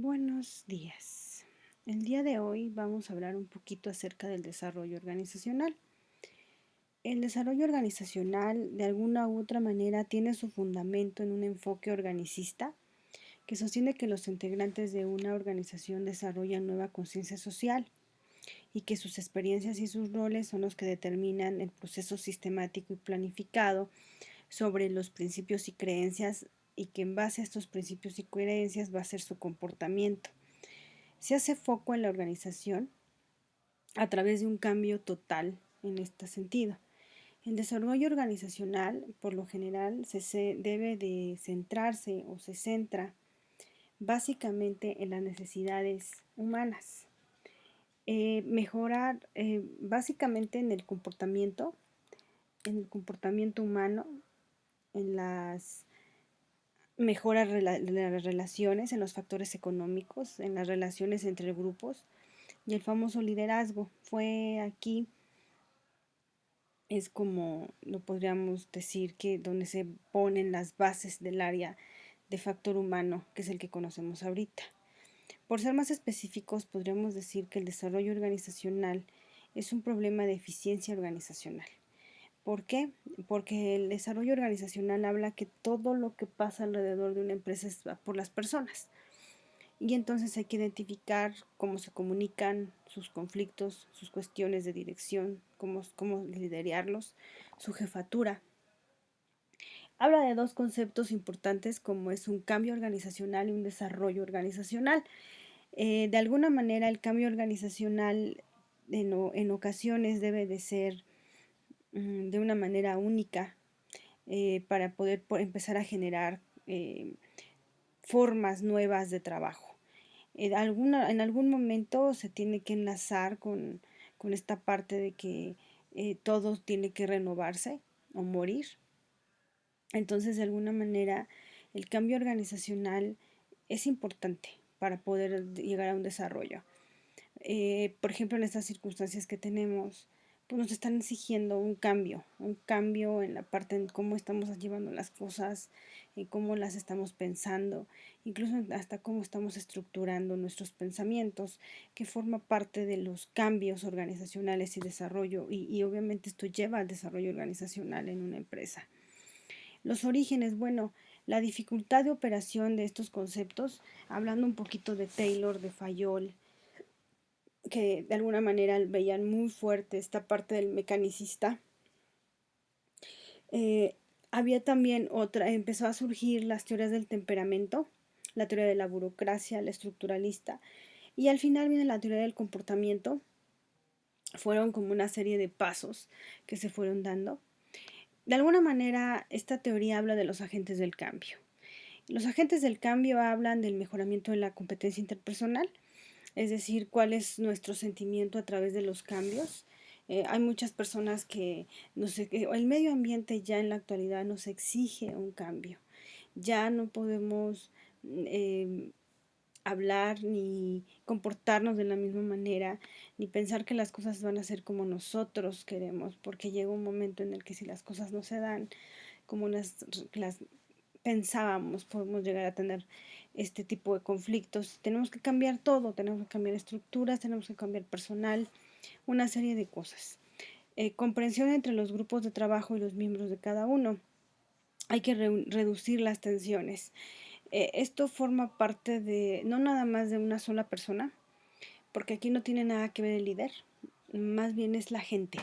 Buenos días. El día de hoy vamos a hablar un poquito acerca del desarrollo organizacional. El desarrollo organizacional de alguna u otra manera tiene su fundamento en un enfoque organicista que sostiene que los integrantes de una organización desarrollan nueva conciencia social y que sus experiencias y sus roles son los que determinan el proceso sistemático y planificado sobre los principios y creencias y que en base a estos principios y creencias va a ser su comportamiento. Se hace foco en la organización a través de un cambio total en este sentido. El desarrollo organizacional, por lo general, se debe de centrarse o se centra básicamente en las necesidades humanas. Mejorar básicamente en el comportamiento humano, en las mejoras de las relaciones, en los factores económicos, en las relaciones entre grupos, y el famoso liderazgo. Fue aquí, es como lo podríamos decir, que donde se ponen las bases del área de factor humano, que es el que conocemos ahorita. Por ser más específicos, podríamos decir que el desarrollo organizacional es un problema de eficiencia organizacional. ¿Por qué? Porque el desarrollo organizacional habla que todo lo que pasa alrededor de una empresa es por las personas. Y entonces hay que identificar cómo se comunican sus conflictos, sus cuestiones de dirección, cómo liderarlos, su jefatura. Habla de dos conceptos importantes como es un cambio organizacional y un desarrollo organizacional. De alguna manera el cambio organizacional en ocasiones debe de ser de una manera única para poder empezar a generar formas nuevas de trabajo. En algún momento se tiene que enlazar con esta parte de que todo tiene que renovarse o morir. Entonces, de alguna manera, el cambio organizacional es importante para poder llegar a un desarrollo. Por ejemplo, en estas circunstancias que tenemos, pues nos están exigiendo un cambio en la parte en cómo estamos llevando las cosas, en cómo las estamos pensando, incluso hasta cómo estamos estructurando nuestros pensamientos, que forma parte de los cambios organizacionales y desarrollo, y obviamente esto lleva al desarrollo organizacional en una empresa. Los orígenes, bueno, la dificultad de operación de estos conceptos, hablando un poquito de Taylor, de Fayol, que de alguna manera veían muy fuerte esta parte del mecanicista. Había también empezó a surgir las teorías del temperamento, la teoría de la burocracia, la estructuralista, y al final viene la teoría del comportamiento. Fueron como una serie de pasos que se fueron dando. De alguna manera, esta teoría habla de los agentes del cambio. Los agentes del cambio hablan del mejoramiento de la competencia interpersonal, es decir, cuál es nuestro sentimiento a través de los cambios. Hay muchas personas que el medio ambiente ya en la actualidad nos exige un cambio. Ya no podemos hablar ni comportarnos de la misma manera, ni pensar que las cosas van a ser como nosotros queremos, porque llega un momento en el que si las cosas no se dan como las pensábamos, podemos llegar a tener este tipo de conflictos. Tenemos que cambiar todo, tenemos que cambiar estructuras, tenemos que cambiar personal, una serie de cosas. Comprensión entre los grupos de trabajo y los miembros de cada uno. Hay que reducir las tensiones. Esto forma parte de, no nada más de una sola persona, porque aquí no tiene nada que ver el líder, más bien es la gente.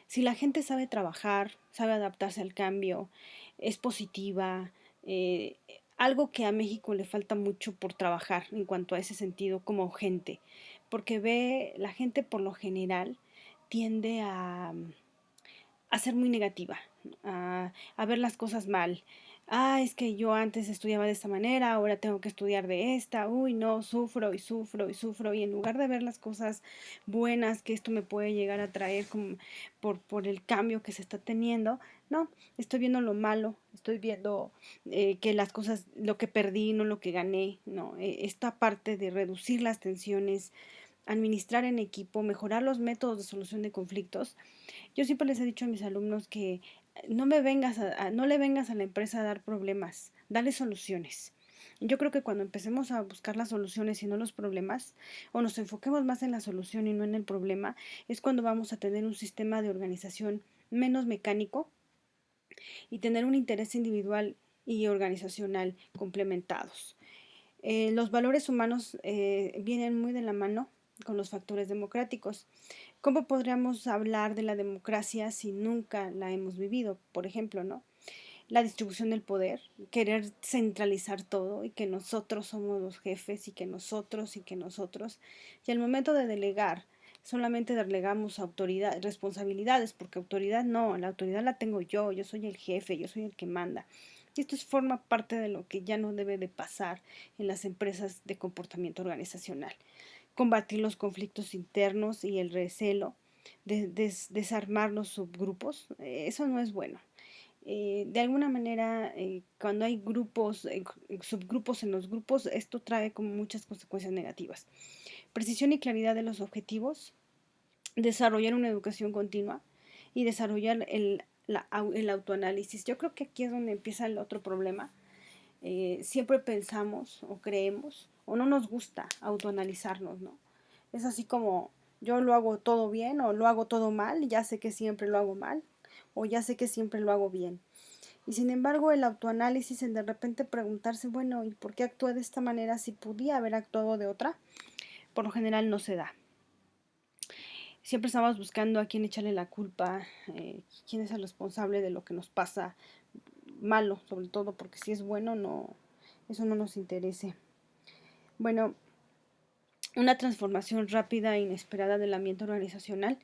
Si la gente sabe trabajar, sabe adaptarse al cambio, es positiva, eh, algo que a México le falta mucho por trabajar en cuanto a ese sentido como gente, porque la gente por lo general tiende a ser muy negativa, a ver las cosas mal. Es que yo antes estudiaba de esta manera, ahora tengo que estudiar de esta, uy, no, sufro y sufro y sufro, y en lugar de ver las cosas buenas que esto me puede llegar a traer como por el cambio que se está teniendo, no, estoy viendo lo malo, estoy viendo que las cosas, lo que perdí, no lo que gané, no, esta parte de reducir las tensiones, administrar en equipo, mejorar los métodos de solución de conflictos. Yo siempre les he dicho a mis alumnos que no le vengas a la empresa a dar problemas, dale soluciones. Yo creo que cuando empecemos a buscar las soluciones y no los problemas, o nos enfoquemos más en la solución y no en el problema, es cuando vamos a tener un sistema de organización menos mecánico y tener un interés individual y organizacional complementados. Los valores humanos vienen muy de la mano con los factores democráticos. ¿Cómo podríamos hablar de la democracia si nunca la hemos vivido? Por ejemplo, ¿no? La distribución del poder, querer centralizar todo y que nosotros somos los jefes y que nosotros. Y al momento de delegar, solamente delegamos autoridad, responsabilidades, porque autoridad no, la autoridad la tengo yo soy el jefe, yo soy el que manda. Y esto forma parte de lo que ya no debe de pasar en las empresas de comportamiento organizacional. Combatir los conflictos internos y el recelo, desarmar los subgrupos, eso no es bueno. De alguna manera, cuando hay grupos, subgrupos en los grupos, esto trae como muchas consecuencias negativas. Precisión y claridad de los objetivos, desarrollar una educación continua y desarrollar el autoanálisis. Yo creo que aquí es donde empieza el otro problema. Siempre pensamos o creemos o no nos gusta autoanalizarnos, ¿no? Es así como yo lo hago todo bien o lo hago todo mal, ya sé que siempre lo hago mal o ya sé que siempre lo hago bien. Y sin embargo, el autoanálisis, el de repente preguntarse, bueno, ¿y por qué actué de esta manera si podía haber actuado de otra? Por lo general no se da. Siempre estamos buscando a quién echarle la culpa, quién es el responsable de lo que nos pasa malo, sobre todo porque si es bueno, no, eso no nos interese. Bueno, una transformación rápida e inesperada del ambiente organizacional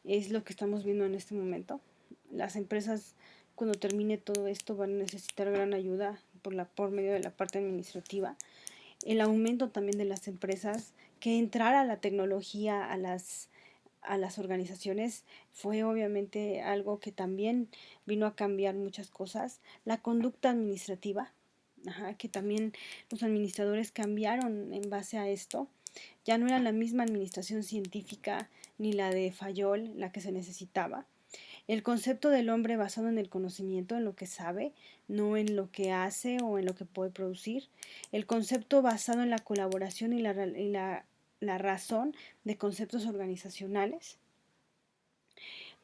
es lo que estamos viendo en este momento. Las empresas, cuando termine todo esto, van a necesitar gran ayuda por medio de la parte administrativa. El aumento también de las empresas, que entrara la tecnología a las organizaciones fue obviamente algo que también vino a cambiar muchas cosas. La conducta administrativa, que también los administradores cambiaron en base a esto. Ya no era la misma administración científica ni la de Fayol la que se necesitaba. El concepto del hombre basado en el conocimiento, en lo que sabe, no en lo que hace o en lo que puede producir. El concepto basado en la colaboración y la razón de conceptos organizacionales.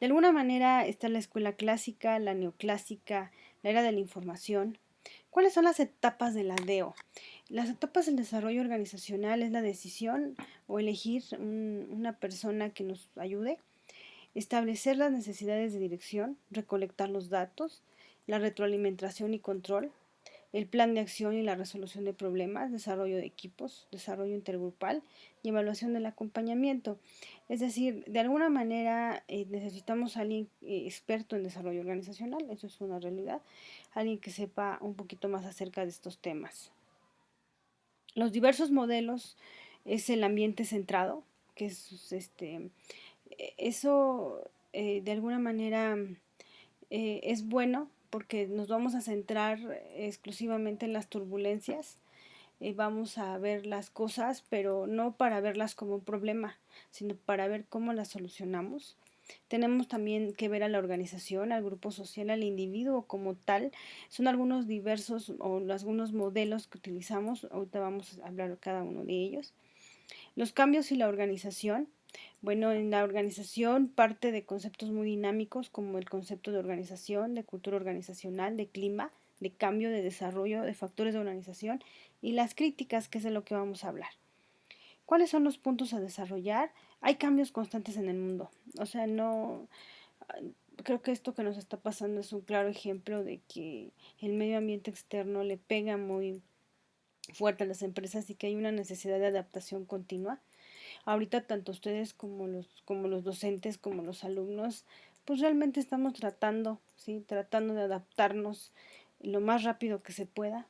De alguna manera está la escuela clásica, la neoclásica, la era de la información. ¿Cuáles son las etapas de la DEO? Las etapas del desarrollo organizacional es la decisión o elegir una persona que nos ayude, establecer las necesidades de dirección, recolectar los datos, la retroalimentación y control, el plan de acción y la resolución de problemas, desarrollo de equipos, desarrollo intergrupal y evaluación del acompañamiento. Es decir, de alguna manera necesitamos a alguien experto en desarrollo organizacional, eso es una realidad, alguien que sepa un poquito más acerca de estos temas. Los diversos modelos es el ambiente centrado, que es eso de alguna manera es bueno porque nos vamos a centrar exclusivamente en las turbulencias, vamos a ver las cosas, pero no para verlas como un problema, sino para ver cómo las solucionamos. Tenemos también que ver a la organización, al grupo social, al individuo como tal. Son algunos diversos o algunos modelos que utilizamos. Ahorita vamos a hablar de cada uno de ellos. Los cambios y la organización. Bueno, en la organización parte de conceptos muy dinámicos como el concepto de organización, de cultura organizacional, de clima, de cambio, de desarrollo, de factores de organización y las críticas, que es de lo que vamos a hablar. ¿Cuáles son los puntos a desarrollar? Hay cambios constantes en el mundo. O sea, no, creo que esto que nos está pasando es un claro ejemplo de que el medio ambiente externo le pega muy fuerte a las empresas y que hay una necesidad de adaptación continua. Ahorita tanto ustedes como los docentes, como los alumnos, pues realmente estamos tratando, ¿sí? Tratando de adaptarnos lo más rápido que se pueda.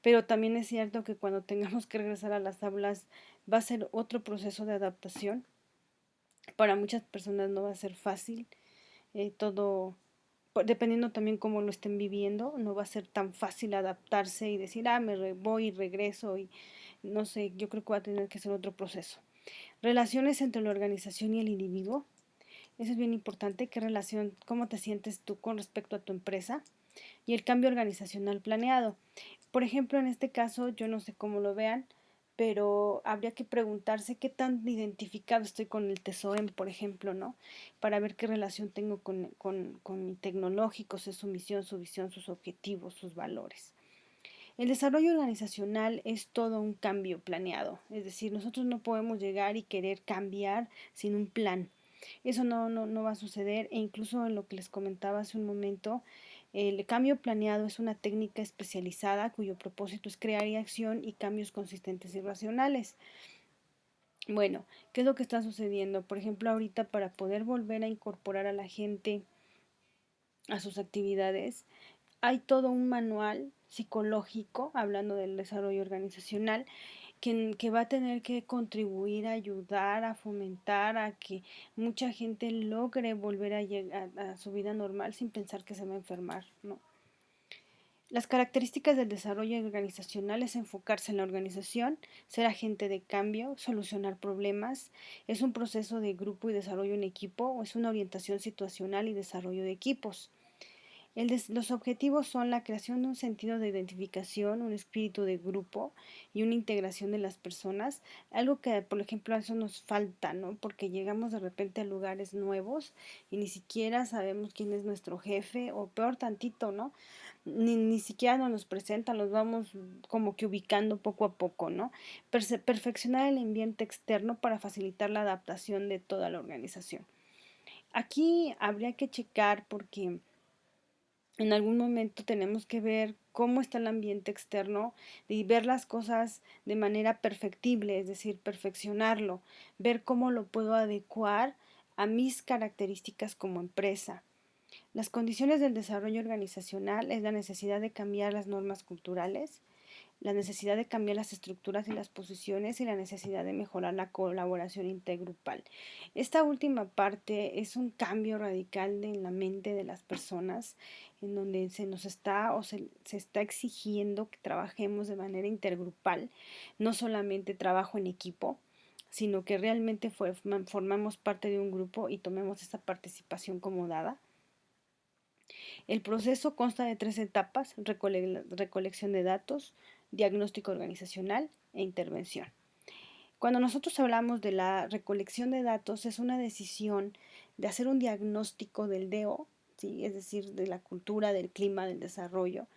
Pero también es cierto que cuando tengamos que regresar a las aulas va a ser otro proceso de adaptación. Para muchas personas no va a ser fácil. Todo, dependiendo también cómo lo estén viviendo, no va a ser tan fácil adaptarse y decir, voy y regreso y no sé, yo creo que va a tener que ser otro proceso. Relaciones entre la organización y el individuo. Eso es bien importante. ¿Qué relación, cómo te sientes tú con respecto a tu empresa? Y el cambio organizacional planeado. Por ejemplo, en este caso, yo no sé cómo lo vean, pero habría que preguntarse qué tan identificado estoy con el TESOEM, por ejemplo, ¿no? Para ver qué relación tengo con mi tecnológico, su misión, su visión, sus objetivos, sus valores. El desarrollo organizacional es todo un cambio planeado, es decir, nosotros no podemos llegar y querer cambiar sin un plan. Eso no va a suceder e incluso en lo que les comentaba hace un momento, el cambio planeado es una técnica especializada cuyo propósito es crear acción y cambios consistentes y racionales. Bueno, ¿qué es lo que está sucediendo? Por ejemplo, ahorita para poder volver a incorporar a la gente a sus actividades, hay todo un manual psicológico, hablando del desarrollo organizacional, que va a tener que contribuir a ayudar, a fomentar, a que mucha gente logre volver a llegar a su vida normal sin pensar que se va a enfermar, ¿no? Las características del desarrollo organizacional es enfocarse en la organización, ser agente de cambio, solucionar problemas, es un proceso de grupo y desarrollo en equipo, o es una orientación situacional y desarrollo de equipos. Los objetivos son la creación de un sentido de identificación, un espíritu de grupo y una integración de las personas, algo que por ejemplo a eso nos falta, ¿no? Porque llegamos de repente a lugares nuevos y ni siquiera sabemos quién es nuestro jefe o peor tantito, ¿no? Ni siquiera nos presentan, los vamos como que ubicando poco a poco, ¿no? Perfeccionar el ambiente externo para facilitar la adaptación de toda la organización. Aquí habría que checar porque en algún momento tenemos que ver cómo está el ambiente externo y ver las cosas de manera perfectible, es decir, perfeccionarlo, ver cómo lo puedo adecuar a mis características como empresa. Las condiciones del desarrollo organizacional es la necesidad de cambiar las normas culturales, la necesidad de cambiar las estructuras y las posiciones y la necesidad de mejorar la colaboración intergrupal. Esta última parte es un cambio radical en la mente de las personas, en donde se nos está o se está exigiendo que trabajemos de manera intergrupal, no solamente trabajo en equipo, sino que realmente formamos parte de un grupo y tomemos esta participación como dada. El proceso consta de 3 etapas: recolección de datos, diagnóstico organizacional e intervención. Cuando nosotros hablamos de la recolección de datos, es una decisión de hacer un diagnóstico del DO, ¿sí? Es decir, de la cultura, del clima, del desarrollo,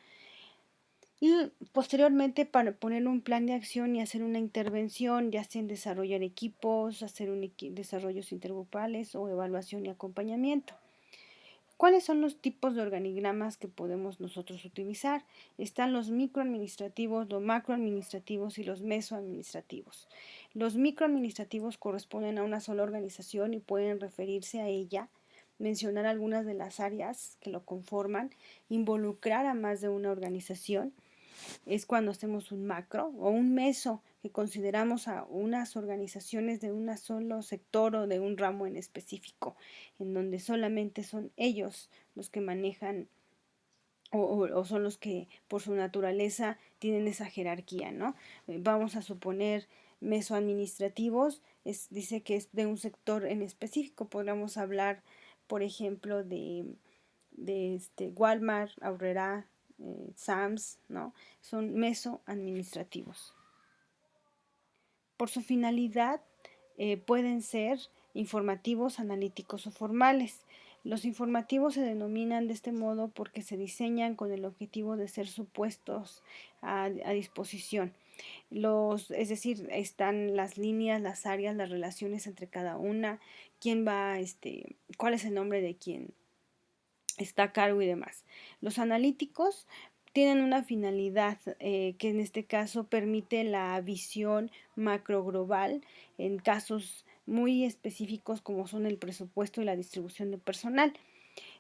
y posteriormente para poner un plan de acción y hacer una intervención, ya sea en desarrollar equipos, hacer desarrollos intergrupales o evaluación y acompañamiento. ¿Cuáles son los tipos de organigramas que podemos nosotros utilizar? Están los microadministrativos, los macroadministrativos y los mesoadministrativos. Los microadministrativos corresponden a una sola organización y pueden referirse a ella, mencionar algunas de las áreas que lo conforman, involucrar a más de una organización. Es cuando hacemos un macro o un meso, que consideramos a unas organizaciones de un solo sector o de un ramo en específico, en donde solamente son ellos los que manejan o son los que por su naturaleza tienen esa jerarquía, ¿no? Vamos a suponer mesoadministrativos, dice que es de un sector en específico. Podríamos hablar, por ejemplo, de Walmart, Aurrera, SAMS, ¿no? Son mesoadministrativos. Por su finalidad pueden ser informativos, analíticos o formales. Los informativos se denominan de este modo porque se diseñan con el objetivo de ser supuestos a disposición. Es decir, están las líneas, las áreas, las relaciones entre cada una, quién va, cuál es el nombre de quién está a cargo y demás. Los analíticos tienen una finalidad que en este caso permite la visión macro global en casos muy específicos como son el presupuesto y la distribución de personal.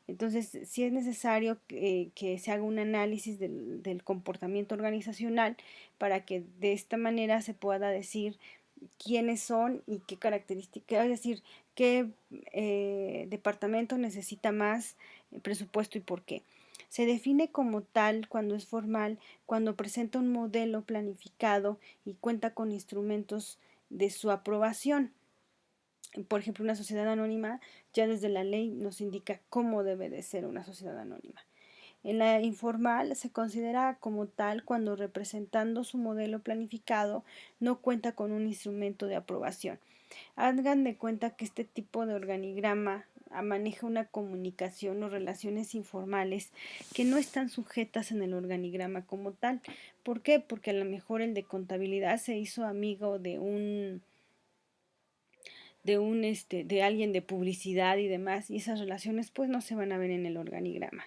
Entonces, sí es necesario que se haga un análisis del comportamiento organizacional para que de esta manera se pueda decir quiénes son y qué características, es decir, qué departamento necesita más presupuesto y por qué. Se define como tal cuando es formal, cuando presenta un modelo planificado y cuenta con instrumentos de su aprobación. Por ejemplo, una sociedad anónima ya desde la ley nos indica cómo debe de ser una sociedad anónima. En la informal se considera como tal cuando representando su modelo planificado no cuenta con un instrumento de aprobación. Hagan de cuenta que este tipo de organigrama maneja una comunicación o relaciones informales que no están sujetas en el organigrama como tal. ¿Por qué? Porque a lo mejor el de contabilidad se hizo amigo de alguien de publicidad y demás, y esas relaciones pues no se van a ver en el organigrama.